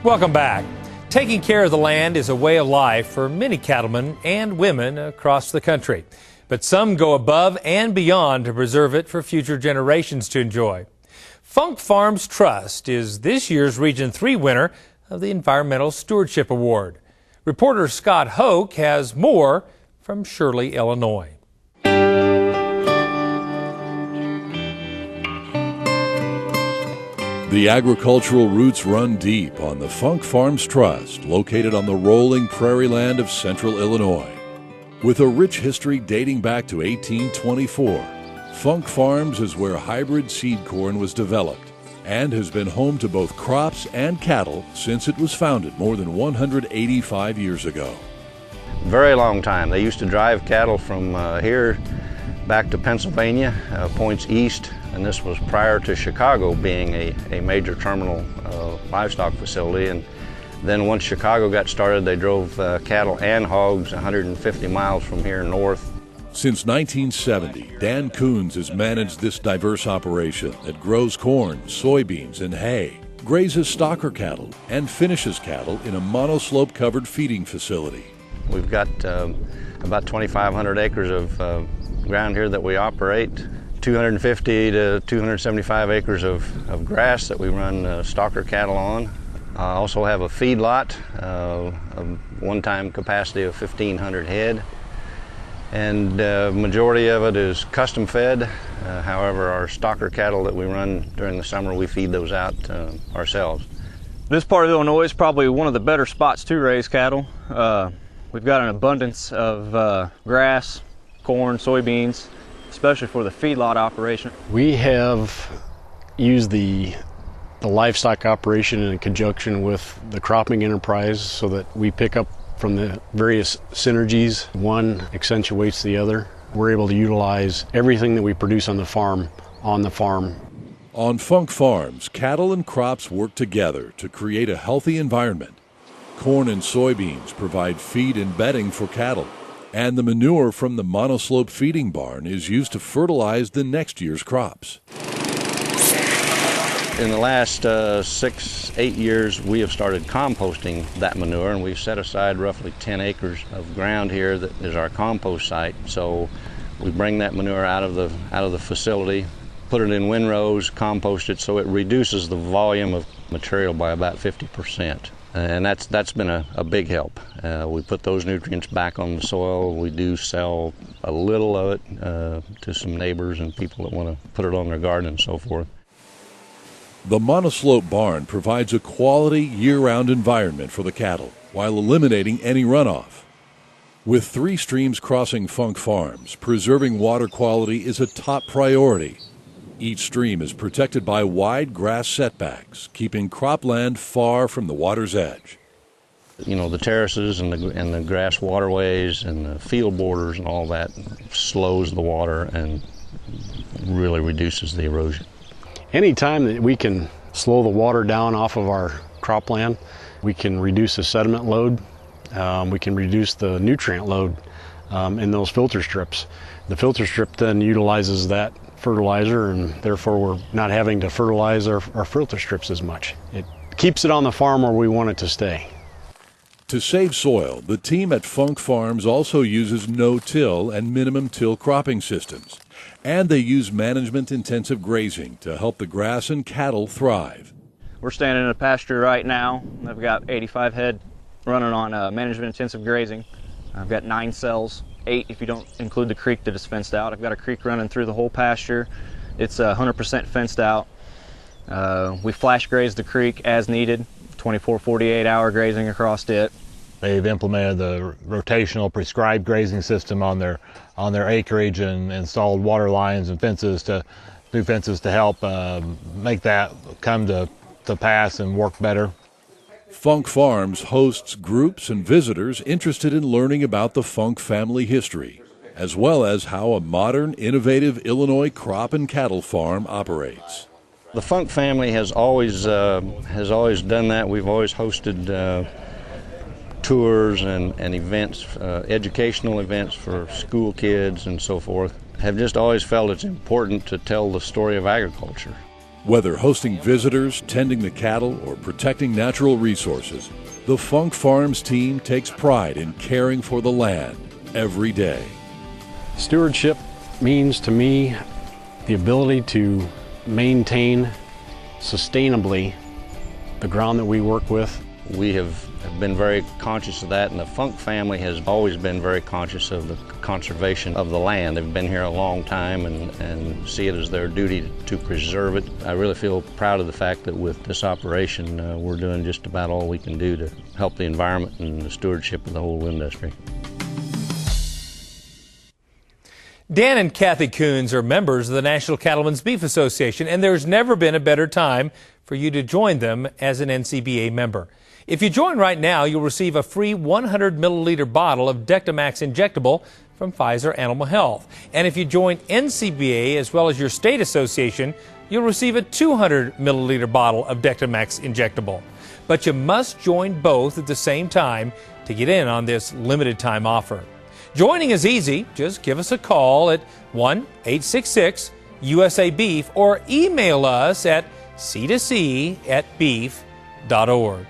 Welcome back. Taking care of the land is a way of life for many cattlemen and women across the country. But some go above and beyond to preserve it for future generations to enjoy. Funk Farms Trust is this year's Region 3 winner of the Environmental Stewardship Award. Reporter Scott Hoke has more from Shirley, Illinois. The agricultural roots run deep on the Funk Farms Trust, located on the rolling prairie land of central Illinois. With a rich history dating back to 1824, Funk Farms is where hybrid seed corn was developed and has been home to both crops and cattle since it was founded more than 185 years ago. Very long time. They used to drive cattle from here back to Pennsylvania, points east, and this was prior to Chicago being a major terminal livestock facility. And then once Chicago got started, they drove cattle and hogs 150 miles from here north. Since 1970, Dan Coons has managed this diverse operation that grows corn, soybeans, and hay, grazes stocker cattle, and finishes cattle in a monoslope covered feeding facility. We've got about 2,500 acres of ground here that we operate, 250 to 275 acres of grass that we run stocker cattle on. I also have a feed lot, a one-time capacity of 1,500 head, and majority of it is custom fed. However, our stocker cattle that we run during the summer, we feed those out ourselves. This part of Illinois is probably one of the better spots to raise cattle. We've got an abundance of grass, corn, soybeans, especially for the feedlot operation. We have used the livestock operation in conjunction with the cropping enterprise so that we pick up from the various synergies. One accentuates the other. We're able to utilize everything that we produce on the farm. On Funk Farms, cattle and crops work together to create a healthy environment. Corn and soybeans provide feed and bedding for cattle, and the manure from the monoslope feeding barn is used to fertilize the next year's crops. In the last 6-8 years, we have started composting that manure, and we've set aside roughly 10 acres of ground here that is our compost site. So we bring that manure out of the facility, put it in windrows, compost it, so it reduces the volume of material by about 50%. And that's been a big help. We put those nutrients back on the soil. We do sell a little of it to some neighbors and people that want to put it on their garden and so forth. The monoslope barn provides a quality year-round environment for the cattle while eliminating any runoff. With 3 streams crossing Funk Farms, preserving water quality is a top priority. Each stream is protected by wide grass setbacks, keeping cropland far from the water's edge. You know, the terraces and the grass waterways and the field borders and all that slows the water and really reduces the erosion. Anytime that we can slow the water down off of our cropland, we can reduce the sediment load, we can reduce the nutrient load in those filter strips. The filter strip then utilizes that fertilizer, and therefore we're not having to fertilize our filter strips as much. It keeps it on the farm where we want it to stay. To save soil, the team at Funk Farms also uses no-till and minimum-till cropping systems, and they use management-intensive grazing to help the grass and cattle thrive. We're standing in a pasture right now. I've got 85 head running on management-intensive grazing. I've got 9 cells. 8 if you don't include the creek that is fenced out. I've got a creek running through the whole pasture. It's 100% fenced out. We flash graze the creek as needed, 24, 48 hour grazing across it. They've implemented the rotational prescribed grazing system on their acreage and installed water lines and new fences to help make that come to pass and work better. Funk Farms hosts groups and visitors interested in learning about the Funk family history, as well as how a modern, innovative Illinois crop and cattle farm operates. The Funk family has always done that. We've always hosted tours and events, educational events for school kids and so forth. Have just always felt it's important to tell the story of agriculture. Whether hosting visitors, tending the cattle, or protecting natural resources, the Funk Farms team takes pride in caring for the land every day. Stewardship means to me the ability to maintain sustainably the ground that we work with. We have been very conscious of that, and the Funk family has always been very conscious of the conservation of the land. They've been here a long time and see it as their duty to preserve it. I really feel proud of the fact that with this operation, we're doing just about all we can do to help the environment and the stewardship of the whole industry. Dan and Kathy Coons are members of the National Cattlemen's Beef Association, and there's never been a better time for you to join them as an NCBA member. If you join right now, you'll receive a free 100 milliliter bottle of Dectomax injectable from Pfizer Animal Health. And if you join NCBA as well as your state association, you'll receive a 200 milliliter bottle of Dectomax injectable. But you must join both at the same time to get in on this limited time offer. Joining is easy. Just give us a call at 1-866-USA-BEEF or email us at c2c@beef.org.